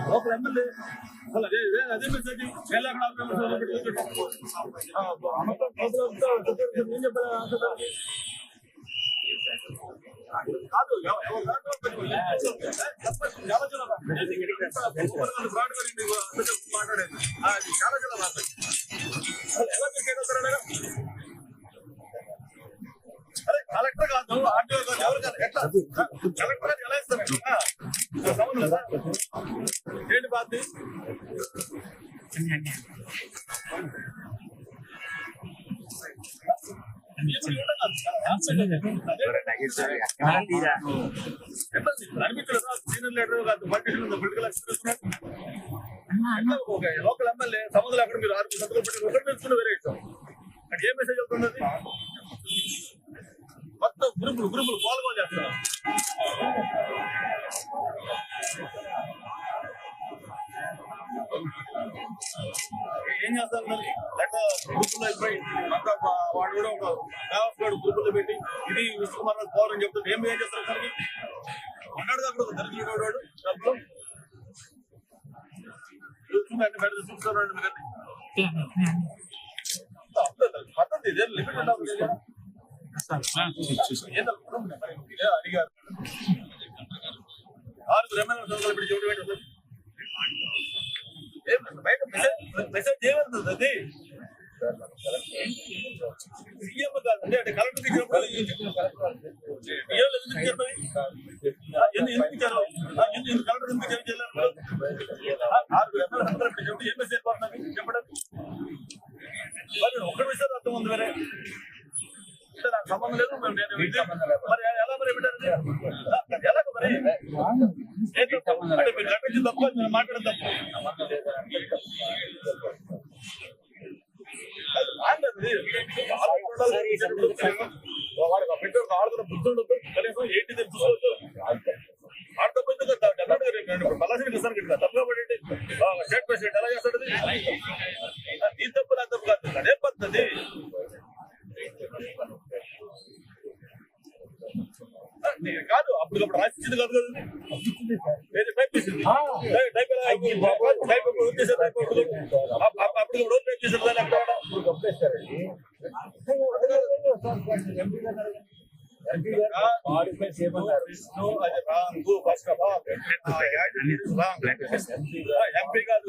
local MLA అదే message ఏం చెప్పారు కాదు మాట్లాడేది చాలా చాలా మాట్లాడు అరే కలెక్టర్ కాదు ఆర్టీఓ కాదు ఎవరు కాదు ఎట్లా కలెక్టర్ ఎలా ఇస్తారు సంబంధం లేదా ఏంటి బాధ్యత లోకల్ ఎమ్మెల్యే సంబంధం అక్కడ మీరు 6 సంతకాలు పెట్టి ఒకటి తెలుసుకుని వేరే ఇష్టం అక్కడ ఏ మెసేజ్ వెళ్తున్నది మొత్తం గ్రూపులు పాల్గొని చేస్తున్నారు ఏం చేస్తారు లేక గ్రూపుల్లో అయిపోయి అంతా వాడు కూడా ఉంటారు దేవస్థాడు గ్రూపుల్లో పెట్టి ఇది విశ్వకుమార్ పవర్ అని చెప్తారు ఏం చేస్తారు దానికి ఉన్నాడు అక్కడ ఒక దరిద్రుడు వాడు డబ్బులు చూస్తారండి పద్ధతి ఇదే లిమిట్ అడిగారు 6 ఎమ్మెల్యే సంతకాలు పెట్టి చెబుతూ బయట మెసేజ్ ఏమవుతుంది అది సీఎం కాదండి అంటే కలెక్టర్ ఇచ్చినప్పుడు ఎందుకు ఇచ్చారు కలెక్టర్ ఎందుకు చేయలేదు 6 ఎమ్మెల్యే సంతకాలు పెట్టి చెబుతూ ఏం మెసేజ్ పడుతుంది చెప్పడం మరి ఒక్కడి విషయాలు అర్థం ఉంది వేరే నాకు సంబంధం లేదు మరి ఎలా మరి ఎలాగ మరి అంటే మీరు కట్టించి తప్ప మాట్లాడడం తప్పు వాడికి పెట్టి ఒక ఆడుతున్న బుద్ధి ఉండదు కనీసం ఏంటి చూసుకోవచ్చు ఆడకపోతే పలాసిన ఇస్తాను కదా తప్పుగా పడేది స్టేట్ ప్రెసిడెంట్ ఎలా చేస్తాడు నీ తప్పు నా తప్పు కాదు అదే పద్ధతి కాదు అప్పటికప్పుడు రాసిచ్చింది కాదు కదా టైప్ చేసింది అప్పటికప్పుడు టైప్ చేసారు దాన్ని ఎంపీ కాదు